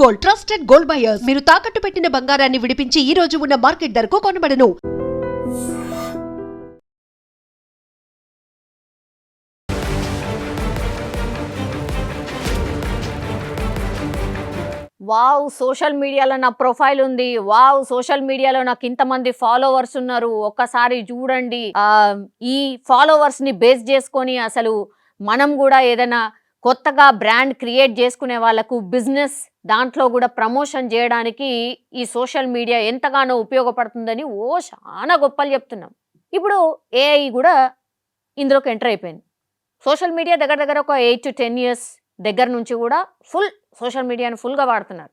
Gold, trusted gold buyers. మీరు తాకట్టు పెట్టిన బంగారాన్ని విడిపించి ఈ రోజు ఉన్న మార్కెట్ ధరకు కొనబడను. వావ్, సోషల్ మీడియాలో నా ప్రొఫైల్ ఉంది. వావ్, సోషల్ మీడియాలో నాకు ఇంతమంది ఫాలోవర్స్ ఉన్నారు. ఒక్కసారి చూడండి. ఈ ఫాలోవర్స్ ని బేస్ చేసుకొని అసలు మనం కూడా ఏదైనా కొత్తగా బ్రాండ్ క్రియేట్ చేసుకునే వాళ్ళకు బిజినెస్ దాంట్లో కూడా ప్రమోషన్ చేయడానికి ఈ సోషల్ మీడియా ఎంతగానో ఉపయోగపడుతుందని చాలా గొప్పలు చెప్తున్నాం. ఇప్పుడు ఏఐ కూడా ఇందులోకి ఎంటర్ అయిపోయింది. సోషల్ మీడియా దగ్గర దగ్గర ఒక 8 to 10 years దగ్గర నుంచి కూడా ఫుల్ సోషల్ మీడియాని ఫుల్గా వాడుతున్నారు.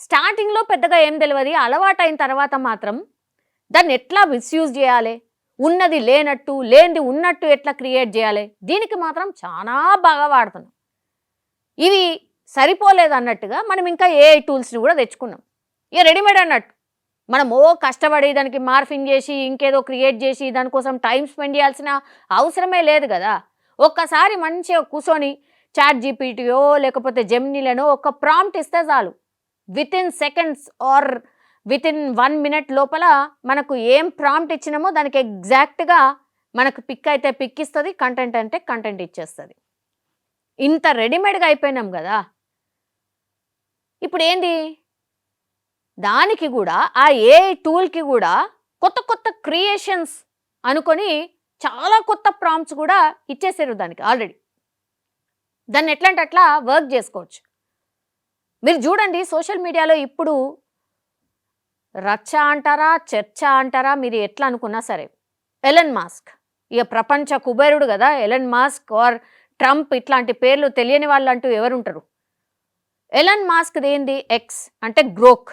స్టార్టింగ్లో పెద్దగా ఏం తెలియదు. అలవాటైన తర్వాత మాత్రం దాన్ని ఎట్లా మిస్యూజ్ చేయాలి, ఉన్నది లేనట్టు లేనిది ఉన్నట్టు ఎట్లా క్రియేట్ చేయాలి, దీనికి మాత్రం చాలా బాగా వాడుతున్నాం. ఇవి సరిపోలేదు అన్నట్టుగా మనం ఇంకా ఏఐ టూల్స్ని కూడా తెచ్చుకున్నాం. ఇక రెడీమేడ్ అన్నట్టు మనం కష్టపడి దానికి మార్ఫింగ్ చేసి ఇంకేదో క్రియేట్ చేసి దానికోసం టైం స్పెండ్ చేయాల్సిన అవసరమే లేదు కదా. ఒక్కసారి మంచిగా కూర్చొని చాట్ జీపీటీయో లేకపోతే జెమినీలనో ఒక ప్రాంప్ట్ ఇస్తే చాలు. Within seconds are within 1 minute లోపల మనకు ఏం ప్రాంప్ట్ ఇచ్చినామో దానికి ఎగ్జాక్ట్గా మనకు పిక్ అయితే పిక్ ఇస్తుంది, కంటెంట్ అంటే కంటెంట్ ఇచ్చేస్తుంది. ఇంత రెడీమేడ్గా అయిపోయినాం కదా. ఇప్పుడు ఏంది, దానికి కూడా ఆ ఏఐ టూల్కి కూడా కొత్త కొత్త క్రియేషన్స్ అనుకొని చాలా కొత్త ప్రాంప్ట్స్ కూడా ఇచ్చేసారు దానికి ఆల్రెడీ. దాన్ని ఎట్లా అంటే అట్లా వర్క్ చేసుకోవచ్చు. మీరు చూడండి సోషల్ మీడియాలో ఇప్పుడు రచ్చ అంటారా చర్చ అంటారా మీరు ఎట్లా అనుకున్నా సరే, ఎలన్ మాస్క్ ఇక ప్రపంచ కుబేరుడు కదా. ఎలన్ మాస్క్ ఆర్ ట్రంప్ ఇట్లాంటి పేర్లు తెలియని వాళ్ళు అంటూ ఎవరుంటారు. ఎలన్ మాస్క్ది ఏంది, ఎక్స్ అంటే గ్రోక్.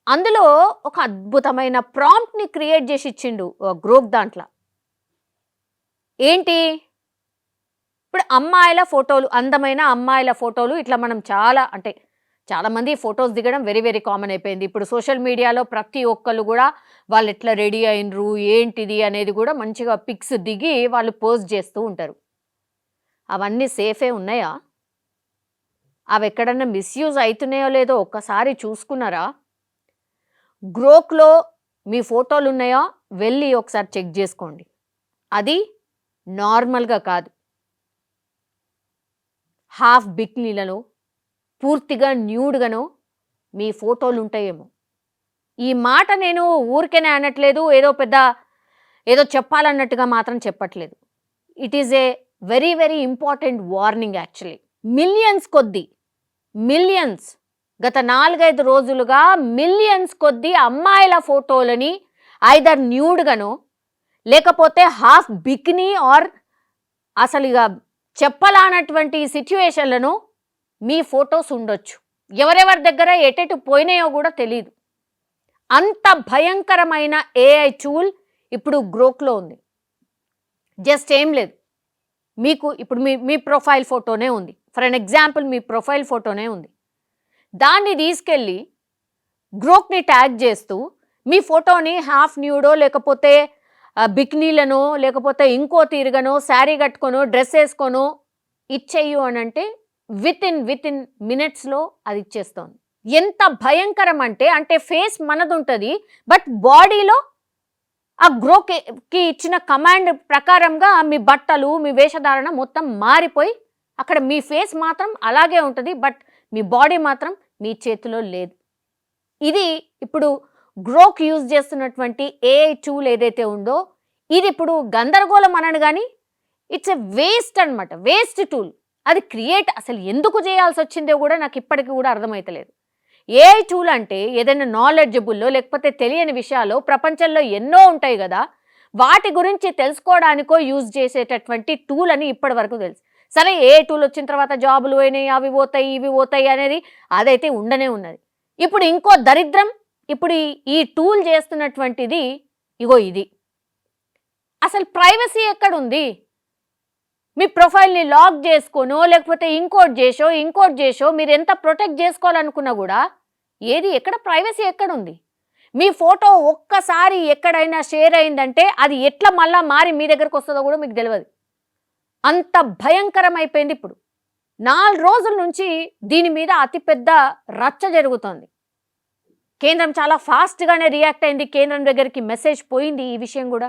అందులో ఒక అద్భుతమైన ప్రాంప్ట్ని క్రియేట్ చేసి ఇచ్చిండు గ్రోక్. దాంట్లో ఏంటి, ఇప్పుడు అమ్మాయిల ఫోటోలు, అందమైన అమ్మాయిల ఫోటోలు ఇట్లా మనం చాలామంది ఫొటోస్ దిగడం వెరీ వెరీ కామన్ అయిపోయింది. ఇప్పుడు సోషల్ మీడియాలో ప్రతి ఒక్కళ్ళు కూడా వాళ్ళు ఎట్లా రెడీ అయినరు ఏంటిది అనేది కూడా మంచిగా పిక్స్ దిగి వాళ్ళు పోస్ట్ చేస్తూ ఉంటారు. అవన్నీ సేఫే ఉన్నాయా, అవి ఎక్కడన్నా మిస్యూజ్ అవుతున్నాయో లేదో ఒక్కసారి చూసుకున్నారా? గ్రోక్లో మీ ఫోటోలు ఉన్నాయా వెళ్ళి ఒకసారి చెక్ చేసుకోండి. అది నార్మల్గా కాదు, హాఫ్ బిక్నీలలో పూర్తిగా న్యూడ్గానో మీ ఫోటోలు ఉంటాయేమో. ఈ మాట నేను ఊరికేనే అనట్లేదు, ఏదో చెప్పాలన్నట్టుగా మాత్రం చెప్పట్లేదు. It is a very very important warning actually. Millions గత 4-5 రోజులుగా మిలియన్స్ కొద్దీ అమ్మాయిల ఫోటోలని ఐదర్ న్యూడ్గానో లేకపోతే హాఫ్ బికినీ ఆర్ అసలు ఇక చెప్పలానటువంటి సిచ్యువేషన్లను మీ ఫొటోస్ ఉండొచ్చు. ఎవరెవరి దగ్గర ఎటెటు పోయినాయో కూడా తెలియదు. అంత భయంకరమైన ఏఐ టూల్ ఇప్పుడు గ్రోక్లో ఉంది. జస్ట్ ఏం లేదు, మీకు ఇప్పుడు మీ ప్రొఫైల్ ఫోటోనే ఉంది. ఫర్ అన్ ఎగ్జాంపుల్ మీ ప్రొఫైల్ ఫోటోనే ఉంది. దాన్ని తీసుకెళ్ళి గ్రోక్ని ట్యాగ్ చేస్తూ మీ ఫోటోని హాఫ్ న్యూడో లేకపోతే బిక్నీలనో లేకపోతే ఇంకో తీరుగానో శారీ కట్టుకొనో డ్రెస్ వేసుకోనో ఇచ్చేయు అని అంటే విత్ ఇన్ మినిట్స్లో అది ఇచ్చేస్తోంది. ఎంత భయంకరం అంటే ఫేస్ మనది ఉంటుంది, బట్ బాడీలో ఆ గ్రోకి ఇచ్చిన కమాండ్ ప్రకారంగా మీ బట్టలు మీ వేషధారణ మొత్తం మారిపోయి అక్కడ మీ ఫేస్ మాత్రం అలాగే ఉంటుంది, బట్ మీ బాడీ మాత్రం మీ చేతిలో లేదు. ఇది ఇప్పుడు గ్రోక్ యూజ్ చేస్తున్నటువంటి ఏఐ టూల్ ఏదైతే ఉందో ఇది ఇప్పుడు గందరగోళం అనను కానీ ఇట్స్ ఎ వేస్ట్ అనమాట, వేస్ట్ టూల్. అది క్రియేట్ అసలు ఎందుకు చేయాల్సి వచ్చిందో కూడా నాకు ఇప్పటికీ కూడా అర్థమవుతలేదు. ఏఐ టూల్ అంటే ఏదైనా నాలెడ్జబుల్లో లేకపోతే తెలియని విషయాలు ప్రపంచంలో ఎన్నో ఉంటాయి కదా, వాటి గురించి తెలుసుకోవడానికో యూజ్ చేసేటటువంటి టూల్ అని ఇప్పటి వరకు తెలుసు. సరే ఏ టూల్ వచ్చిన తర్వాత జాబులు పోయినాయి, అవి పోతాయి ఇవి పోతాయి అనేది అదైతే ఉండనే ఉన్నది. ఇప్పుడు ఇంకో దరిద్రం, ఇప్పుడు ఈ టూల్ చేస్తున్నటువంటిది ఇగో ఇది. అసలు ప్రైవసీ ఎక్కడుంది? మీ ప్రొఫైల్ని లాక్ చేసుకోనో లేకపోతే ఇంకోటి చేసో మీరు ఎంత ప్రొటెక్ట్ చేసుకోవాలనుకున్నా కూడా ఏది ఎక్కడ ప్రైవసీ ఎక్కడుంది? మీ ఫోటో ఒక్కసారి ఎక్కడైనా షేర్ అయిందంటే అది ఎట్లా మళ్ళా మారి మీ దగ్గరకు వస్తుందో కూడా మీకు తెలియదు. అంత భయంకరం అయిపోయింది ఇప్పుడు. 4 రోజుల నుంచి దీని మీద అతిపెద్ద రచ్చ జరుగుతోంది. కేంద్రం చాలా ఫాస్ట్గానే రియాక్ట్ అయింది. కేంద్రం దగ్గరికి మెసేజ్ పోయింది ఈ విషయం కూడా.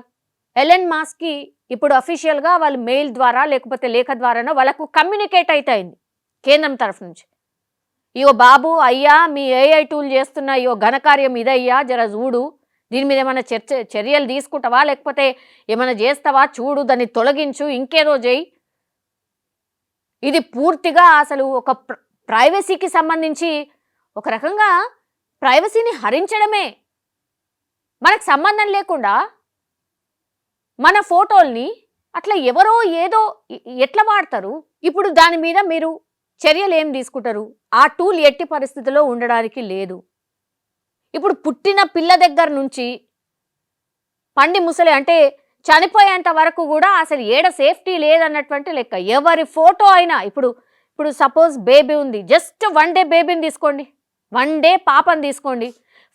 ఎలన్ మాస్క్కి ఇప్పుడు అఫీషియల్గా వాళ్ళు మెయిల్ ద్వారా లేకపోతే లేఖ ద్వారానో వాళ్ళకు కమ్యూనికేట్ అయితే అయింది కేంద్రం తరఫు నుంచి. ఇయో బాబు అయ్యా మీ ఏఐ టూల్ చేస్తున్న ఇయో ఘనకార్యం ఇదయ్యా, జర చూడు, దీని మీద ఏమైనా చర్యలు తీసుకుంటావా, లేకపోతే ఏమైనా చేస్తావా చూడు, దాన్ని తొలగించు, ఇంకేదో చేయి. ఇది పూర్తిగా అసలు ఒక ప్రైవసీకి సంబంధించి ఒక రకంగా ప్రైవసీని హరించడమే. మనకు సంబంధం లేకుండా మన ఫోటోల్ని అట్లా ఎవరో ఏదో ఎట్లా వాడతారు. ఇప్పుడు దాని మీద మీరు చర్యలు ఏం తీసుకుంటారు? ఆ టూల్ ఎట్టి పరిస్థితిలో ఉండడానికి లేదు. ఇప్పుడు పుట్టిన పిల్ల దగ్గర నుంచి పండి ముసలి అంటే చనిపోయేంత వరకు కూడా అసలు ఏడ సేఫ్టీ లేదన్నటువంటి లెక్క. ఎవరి ఫోటో అయినా ఇప్పుడు సపోజ్ బేబీ ఉంది, జస్ట్ 1 డే బేబీని తీసుకోండి, 1 డే పాపని తీసుకోండి.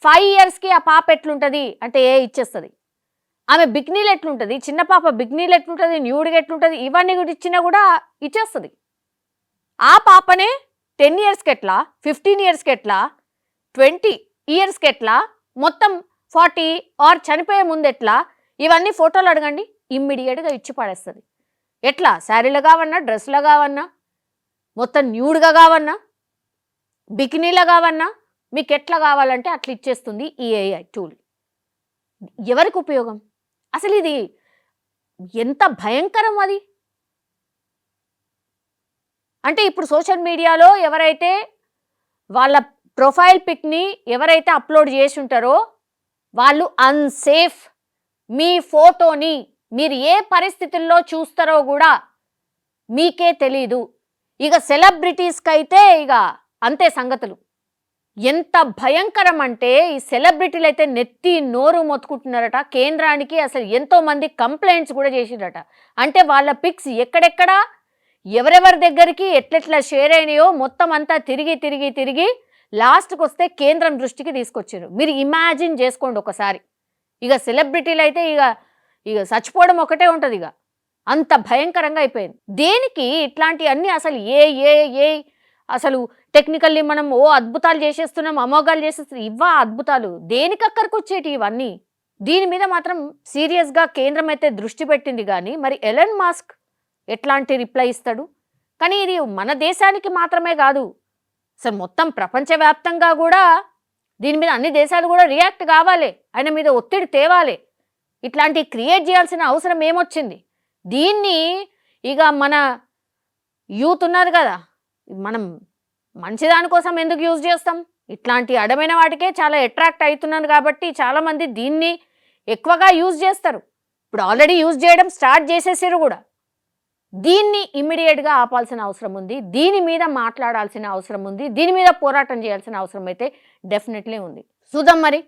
5 yearsకి ఆ పాప ఎట్లుంటుంది అంటే ఇచ్చేస్తుంది. ఆమె బిగ్నీలు ఎట్లుంటుంది, చిన్న పాప బిగ్నీలు ఎట్లుంటుంది, న్యూడ్గా ఎట్లుంటుంది, ఇవన్నీ కూడా ఇచ్చినా కూడా ఇచ్చేస్తుంది. ఆ పాపనే 10 yearsకి ఎట్లా, 15 yearsకి ఎట్లా, 20 yearsకి ఎట్లా, మొత్తం 40 ఆర్ చనిపోయే ముందు ఎట్లా, ఇవన్నీ ఫోటోలు అడగండి, ఇమ్మీడియట్గా ఇచ్చి పడేస్తుంది. ఎట్లా, శారీలో కావన్నా, డ్రెస్లో కావన్నా, మొత్తం న్యూడ్గా కావన్నా, బికినీలో కావన్నా, మీకు ఎట్లా కావాలంటే అట్లా ఇచ్చేస్తుంది ఈ ఏఐ టూల్. ఎవరికి ఉపయోగం? అసలు ఇది ఎంత భయంకరం అది. అంటే ఇప్పుడు సోషల్ మీడియాలో ఎవరైతే వాళ్ళ ప్రొఫైల్ పిక్ని ఎవరైతే అప్లోడ్ చేసి ఉంటారో వాళ్ళు అన్సేఫ్. మీ ఫోటోని మీరు ఏ పరిస్థితుల్లో చూస్తారో కూడా మీకే తెలీదు. ఇక సెలబ్రిటీస్కి అయితే ఇక అంతే సంగతులు. ఎంత భయంకరం అంటే ఈ సెలబ్రిటీలు అయితే నెత్తి నోరు మొత్తుకుంటున్నారట. కేంద్రానికి అసలు ఎంతోమంది కంప్లైంట్స్ కూడా చేసిరట. అంటే వాళ్ళ పిక్స్ ఎక్కడెక్కడ ఎవరెవరి దగ్గరికి ఎట్లెట్లా షేర్ అయినాయో మొత్తం అంతా తిరిగి లాస్ట్కి వస్తే కేంద్రం దృష్టికి తీసుకొచ్చారు. మీరు ఇమాజిన్ చేసుకోండి ఒకసారి. ఇక సెలబ్రిటీలు అయితే ఇక చచ్చిపోవడం ఒకటే ఉంటుంది. ఇక అంత భయంకరంగా అయిపోయింది. దేనికి ఇట్లాంటి అన్నీ అసలు ఏ అసలు టెక్నికల్లీ మనం అద్భుతాలు చేసేస్తున్నాం, అమోఘాలు చేసేస్తున్నాం. ఇవా అద్భుతాలు దేనికి అక్కడికి వచ్చేటి ఇవన్నీ? దీని మీద మాత్రం సీరియస్గా కేంద్రం అయితే దృష్టి పెట్టింది. కానీ మరి ఎలన్ మాస్క్ ఎట్లాంటి రిప్లై ఇస్తాడు? కానీ ఇది మన దేశానికి మాత్రమే కాదు, అసలు మొత్తం ప్రపంచవ్యాప్తంగా కూడా దీని మీద అన్ని దేశాలు కూడా రియాక్ట్ కావాలి, ఆయన మీద ఒత్తిడి తేవాలి. ఇట్లాంటి క్రియేట్ చేయాల్సిన అవసరం ఏమొచ్చింది? దీన్ని ఇక మన యూత్ ఉన్నారు కదా, మనం మంచిదానికోసం ఎందుకు యూజ్ చేస్తాం? ఇట్లాంటి అడమైన వాటికే చాలా అట్రాక్ట్ అవుతున్నారు కాబట్టి చాలామంది దీన్ని ఎక్కువగా యూజ్ చేస్తారు. ఇప్పుడు ఆల్రెడీ యూజ్ చేయడం స్టార్ట్ చేసేసారు కూడా. దీన్ని ఇమ్మీడియట్గా ఆపాల్సిన అవసరం ఉంది. దీని మీద మాట్లాడాల్సిన అవసరం ఉంది. దీని మీద పోరాటం చేయాల్సిన అవసరం అయితే డెఫినెట్లీ ఉంది. చూద్దాం మరి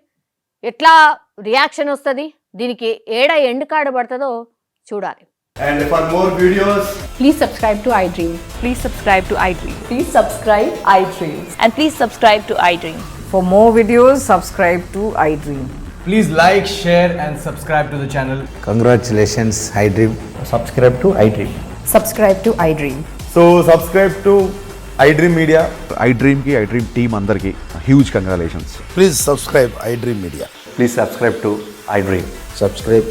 ఎట్లా రియాక్షన్ వస్తుంది, దీనికి ఏడ ఎండ్ కార్డు పడుతుందో చూడాలి. And for more videos, Please subscribe to iDream. Please subscribe to iDream. Please subscribe iDream. And please subscribe to iDream. For more videos, subscribe to iDream. please like, share and subscribe to the channel. Congratulations, iDream. subscribe to iDream. Subscribe to iDream. So subscribe to iDream Media. iDream team andarki huge congratulations. Please subscribe iDream Media. Please subscribe to iDream. Subscribe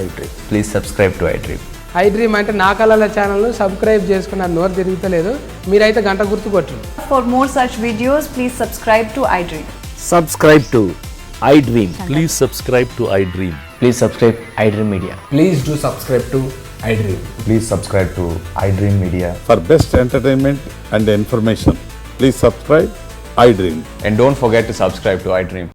iDream. Please subscribe to iDream. iDream అంటే నా కళల ఛానల్ను subscribe చేసుకున్న నోరు తిరుగుతలేదు, మీరైతే గంట గుర్తు కొట్టండి. For more such videos, please subscribe to iDream. Subscribe to iDream. Please subscribe to iDream. Please subscribe iDream Media. Please do subscribe to iDream. Please subscribe to iDream Media. For best entertainment and information, please subscribe iDream. And don't forget to subscribe to iDream.